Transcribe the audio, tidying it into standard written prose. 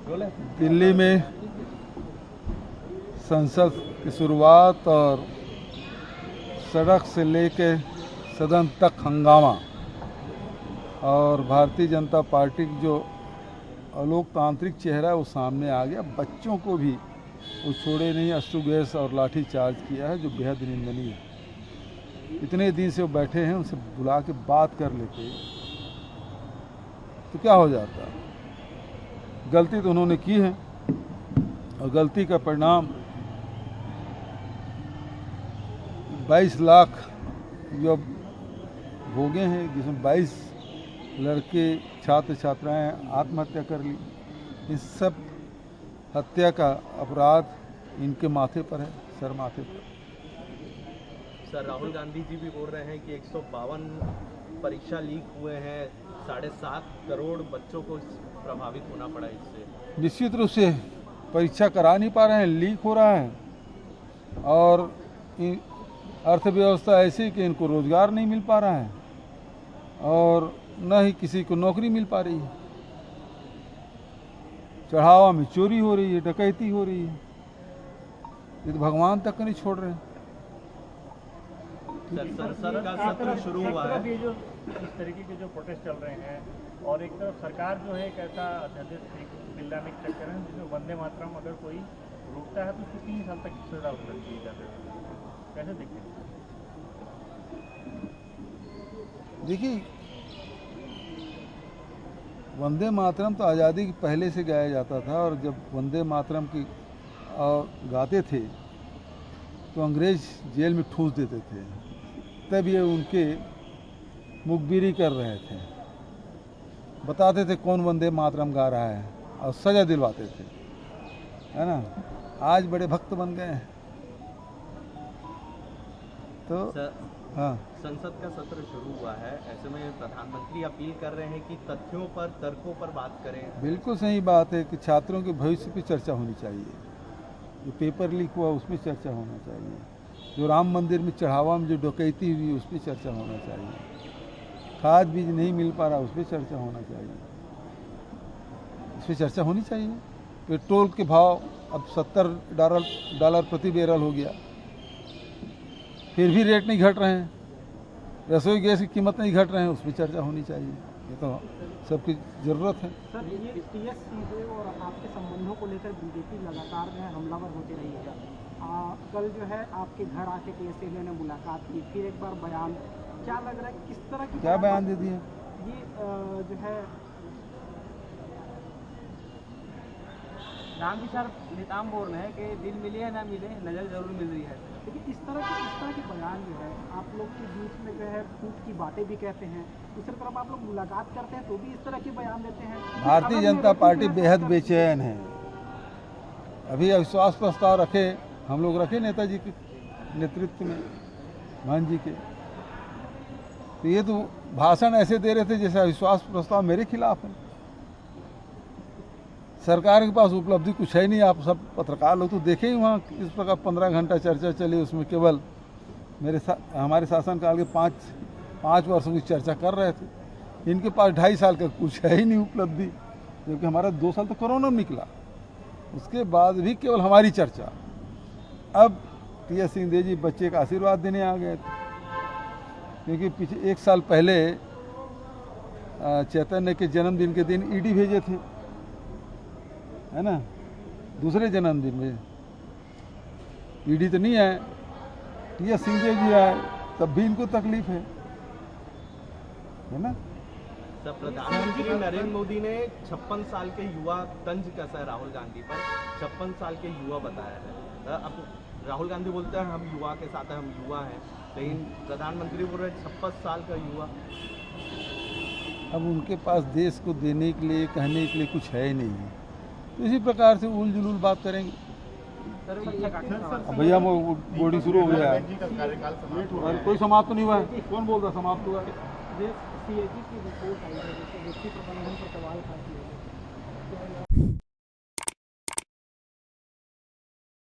दिल्ली में संसद की शुरुआत और सड़क से लेके सदन तक हंगामा और भारतीय जनता पार्टी की जो अलोकतांत्रिक चेहरा है वो सामने आ गया। बच्चों को भी वो छोड़े नहीं, अश्रु गैस और लाठी चार्ज किया है जो बेहद निंदनीय है। इतने दिन से वो बैठे हैं, उनसे बुला के बात कर लेते तो क्या हो जाता। गलती तो उन्होंने की है और गलती का परिणाम 22 लाख जो भोगे हैं, जिसमें 22 लड़के छात्र छात्राएं आत्महत्या कर ली। इस सब हत्या का अपराध इनके माथे पर है, सर माथे पर। सर, राहुल गांधी जी भी बोल रहे हैं कि 152 परीक्षा लीक हुए हैं, 7.5 करोड़ बच्चों को प्रभावित होना पड़ा इससे। निश्चित रूप से परीक्षा करा नहीं पा रहे हैं, लीक हो रहा है और अर्थव्यवस्था ऐसी कि इनको रोजगार नहीं मिल पा रहा है और न ही किसी को नौकरी मिल पा रही है। चढ़ावा में चोरी हो रही है, डकैती हो रही है। ये तो भगवान तक नहीं छोड़ रहे हैं। संसद का सत्र शुरू हुआ है, ये जो इस तरीके के जो प्रोटेस्ट चल रहे हैं और एक तरफ सरकार जो है एक ऐसा अध्यादेश बिल लाने के चक्कर है जिसमें वंदे मातरम अगर कोई रोकता है तो उसको 3 साल तक सजा हो सकती है। कैसे देखते हैं? देखिए, वंदे मातरम तो आज़ादी के पहले से गाया जाता था और जब वंदे मातरम की गाते थे तो अंग्रेज जेल में ठूस देते थे, तब ये उनके मुखबिरी कर रहे थे, बताते थे कौन वंदे मातरम गा रहा है और सजा दिलवाते थे, है ना। आज बड़े भक्त बन गए हैं। तो हाँ, संसद का सत्र शुरू हुआ है, ऐसे में प्रधानमंत्री अपील कर रहे हैं कि तथ्यों पर, तर्कों पर बात करें। बिल्कुल सही बात है कि छात्रों के भविष्य पे चर्चा होनी चाहिए। जो पेपर लीक हुआ उस पर चर्चा होना चाहिए, जो राम मंदिर में चढ़ावा में जो डकैती हुई उस पर चर्चा होना चाहिए, खाद बीज नहीं मिल पा रहा उस पर चर्चा होना चाहिए, इस पर चर्चा होनी चाहिए। पेट्रोल के भाव अब $70 प्रति बैरल हो गया, फिर भी रेट नहीं घट रहे हैं। रसोई गैस की कीमत नहीं घट रहे हैं, उस पर चर्चा होनी चाहिए। ये तो सबकी ज़रूरत है। सर, ये टीएस और आपके संबंधों को लेकर बीजेपी लगातार जो है हमलावर होती रही है। कल जो है आपके घर आके टीएस ने मुलाकात की, फिर एक बार बयान, क्या लग रहा है किस तरह की क्या बयान दे दिए? ये जो है राम विचार नेताम बोल रहे हैं कि दिल मिले या ना मिले, नजर जरूर मिल रही है। लेकिन इस तरह के बयान जो है आप लोग के बीच में जो है फूट की बातें भी कहते हैं, दूसरी तरफ आप लोग मुलाकात करते हैं तो भी इस तरह के बयान देते हैं। भारतीय जनता पार्टी बेहद बेचैन है। अभी अविश्वास प्रस्ताव रखे, हम लोग रखे नेताजी के नेतृत्व में, मान जी के, तो ये तो भाषण ऐसे दे रहे थे जैसे अविश्वास प्रस्ताव मेरे खिलाफ है। सरकार के पास उपलब्धि कुछ है नहीं। आप सब पत्रकार लोग तो देखे ही वहाँ इस प्रकार 15 घंटा चर्चा चली, उसमें केवल हमारे शासनकाल के 5 वर्षों की चर्चा कर रहे थे। इनके पास 2.5 साल का कुछ है ही नहीं उपलब्धि, क्योंकि हमारा 2 साल तो कोरोना में निकला, उसके बाद भी केवल हमारी चर्चा। अब टीएस सिंहदेव जी बच्चे का आशीर्वाद देने आ गए थे, क्योंकि पीछे 1 साल पहले चैतन्य के जन्मदिन के दिन ईडी भेजे थे, है ना। दूसरे जन्मदिन में ईडी तो नहीं आए, टीएस सिंहदेव जी आए, तब भी इनको तकलीफ है ना। प्रधानमंत्री नरेंद्र मोदी ने 56 साल के युवा तंज कसा है राहुल गांधी पर, 56 साल के युवा बताया है। अब राहुल गांधी बोलते हैं हम युवा के साथ हैं, हम युवा हैं, लेकिन प्रधानमंत्री बोल रहे हैं 56 साल का युवा। अब उनके पास देश को देने के लिए, कहने के लिए कुछ है ही नहीं है, तो इसी प्रकार से उल जुलूल बात करेंगे। भैया बोर्डिंग शुरू हो गया है, कोई समाप्त तो नहीं हुआ है। कौन बोल रहा समाप्त हुआ है? सीएजी की रिपोर्ट आई है, व्यक्ति प्रबंधन पर सवाल खड़ा किया है।